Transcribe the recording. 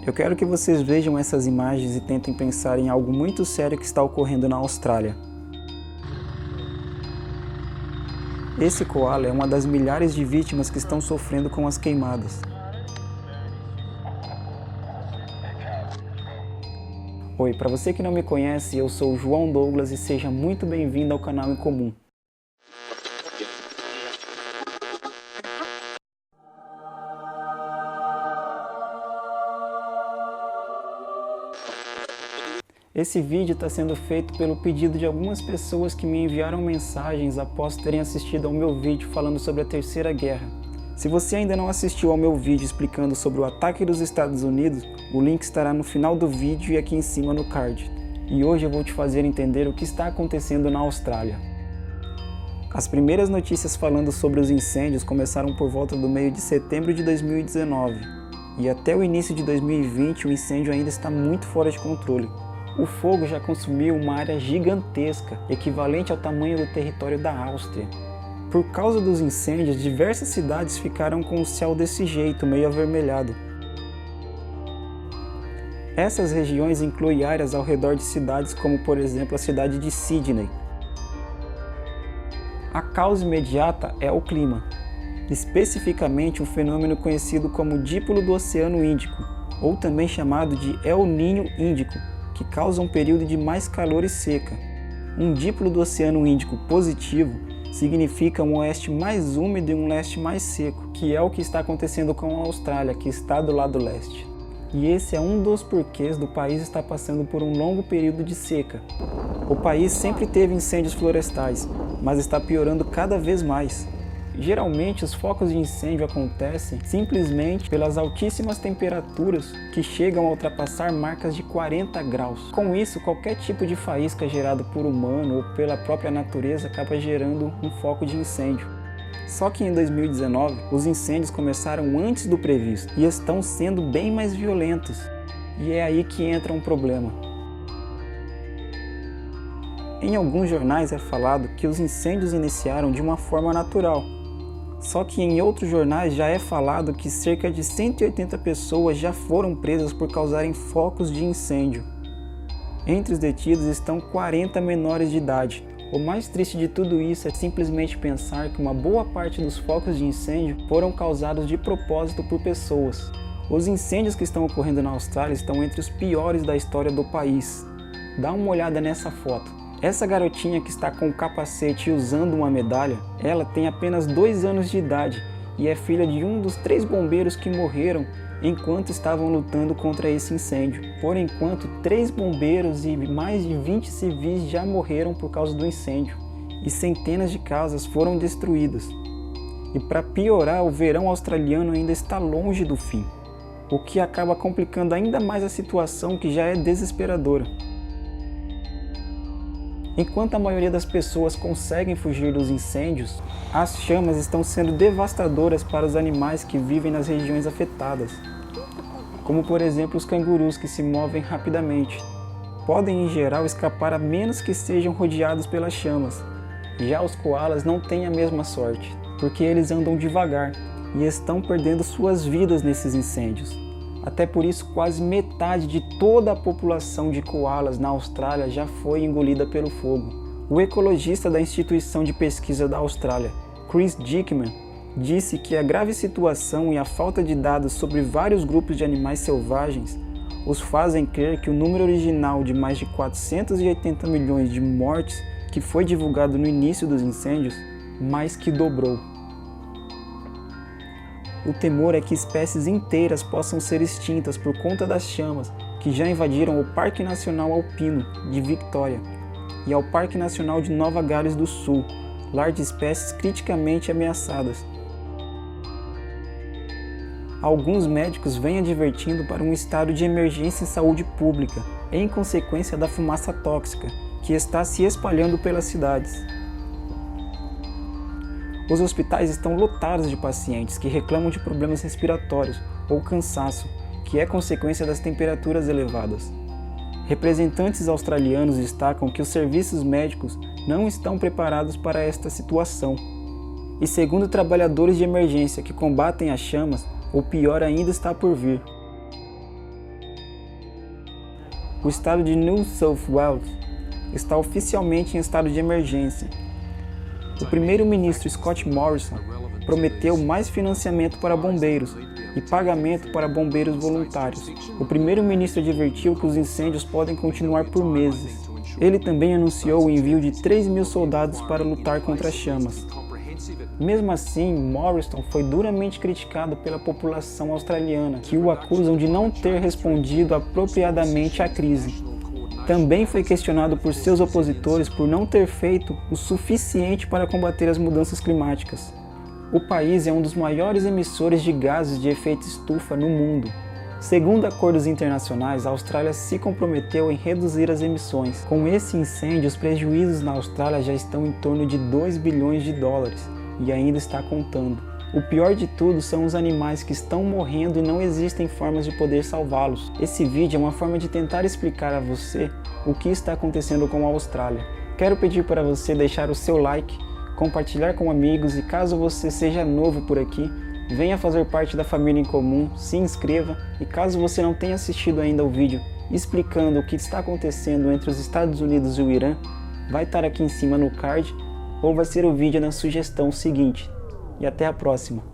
Eu quero que vocês vejam essas imagens e tentem pensar em algo muito sério que está ocorrendo na Austrália. Esse koala é uma das milhares de vítimas que estão sofrendo com as queimadas. Oi, para você que não me conhece, eu sou o João Douglas e seja muito bem-vindo ao canal Em Comum. Esse vídeo está sendo feito pelo pedido de algumas pessoas que me enviaram mensagens após terem assistido ao meu vídeo falando sobre a Terceira Guerra. Se você ainda não assistiu ao meu vídeo explicando sobre o ataque dos Estados Unidos, o link estará no final do vídeo e aqui em cima no card. E hoje eu vou te fazer entender o que está acontecendo na Austrália. As primeiras notícias falando sobre os incêndios começaram por volta do meio de setembro de 2019. E até o início de 2020 o incêndio ainda está muito fora de controle. O fogo já consumiu uma área gigantesca, equivalente ao tamanho do território da Áustria. Por causa dos incêndios, diversas cidades ficaram com o céu desse jeito, meio avermelhado. Essas regiões incluem áreas ao redor de cidades como, por exemplo, a cidade de Sydney. A causa imediata é o clima, especificamente um fenômeno conhecido como Dipolo do Oceano Índico, ou também chamado de El Niño Índico, que causa um período de mais calor e seca. Um dipolo do Oceano Índico positivo significa um oeste mais úmido e um leste mais seco, que é o que está acontecendo com a Austrália, que está do lado leste. E esse é um dos porquês do país estar passando por um longo período de seca. O país sempre teve incêndios florestais, mas está piorando cada vez mais. Geralmente os focos de incêndio acontecem simplesmente pelas altíssimas temperaturas que chegam a ultrapassar marcas de 40 graus. Com isso, qualquer tipo de faísca gerado por humano ou pela própria natureza acaba gerando um foco de incêndio. Só que em 2019, os incêndios começaram antes do previsto e estão sendo bem mais violentos. E é aí que entra um problema. Em alguns jornais é falado que os incêndios iniciaram de uma forma natural. Só que em outros jornais já é falado que cerca de 180 pessoas já foram presas por causarem focos de incêndio. Entre os detidos estão 40 menores de idade. O mais triste de tudo isso é simplesmente pensar que uma boa parte dos focos de incêndio foram causados de propósito por pessoas. Os incêndios que estão ocorrendo na Austrália estão entre os piores da história do país. Dá uma olhada nessa foto. Essa garotinha que está com o capacete e usando uma medalha, ela tem apenas 2 anos de idade e é filha de um dos 3 bombeiros que morreram enquanto estavam lutando contra esse incêndio. Por enquanto, 3 bombeiros e mais de 20 civis já morreram por causa do incêndio e centenas de casas foram destruídas. E para piorar, o verão australiano ainda está longe do fim, o que acaba complicando ainda mais a situação que já é desesperadora. Enquanto a maioria das pessoas conseguem fugir dos incêndios, as chamas estão sendo devastadoras para os animais que vivem nas regiões afetadas, como por exemplo os cangurus que se movem rapidamente. Podem em geral escapar a menos que sejam rodeados pelas chamas. Já os koalas não têm a mesma sorte, porque eles andam devagar e estão perdendo suas vidas nesses incêndios. Até por isso, quase metade de toda a população de koalas na Austrália já foi engolida pelo fogo. O ecologista da Instituição de Pesquisa da Austrália, Chris Dickman, disse que a grave situação e a falta de dados sobre vários grupos de animais selvagens os fazem crer que o número original de mais de 480 milhões de mortes que foi divulgado no início dos incêndios, mais que dobrou. O temor é que espécies inteiras possam ser extintas por conta das chamas que já invadiram o Parque Nacional Alpino de Victoria e ao Parque Nacional de Nova Gales do Sul, lar de espécies criticamente ameaçadas. Alguns médicos vêm advertindo para um estado de emergência em saúde pública em consequência da fumaça tóxica que está se espalhando pelas cidades. Os hospitais estão lotados de pacientes que reclamam de problemas respiratórios ou cansaço, que é consequência das temperaturas elevadas. Representantes australianos destacam que os serviços médicos não estão preparados para esta situação. E segundo trabalhadores de emergência que combatem as chamas, o pior ainda está por vir. O estado de New South Wales está oficialmente em estado de emergência. O primeiro-ministro Scott Morrison prometeu mais financiamento para bombeiros e pagamento para bombeiros voluntários. O primeiro-ministro advertiu que os incêndios podem continuar por meses. Ele também anunciou o envio de 3.000 soldados para lutar contra as chamas. Mesmo assim, Morrison foi duramente criticado pela população australiana, que o acusam de não ter respondido apropriadamente à crise. Também foi questionado por seus opositores por não ter feito o suficiente para combater as mudanças climáticas. O país é um dos maiores emissores de gases de efeito estufa no mundo. Segundo acordos internacionais, a Austrália se comprometeu em reduzir as emissões. Com esse incêndio, os prejuízos na Austrália já estão em torno de 2 bilhões de dólares e ainda está contando. O pior de tudo são os animais que estão morrendo e não existem formas de poder salvá-los. Esse vídeo é uma forma de tentar explicar a você o que está acontecendo com a Austrália. Quero pedir para você deixar o seu like, compartilhar com amigos e caso você seja novo por aqui, venha fazer parte da família em comum, se inscreva e caso você não tenha assistido ainda o vídeo explicando o que está acontecendo entre os Estados Unidos e o Irã, vai estar aqui em cima no card ou vai ser o vídeo na sugestão seguinte. E até a próxima!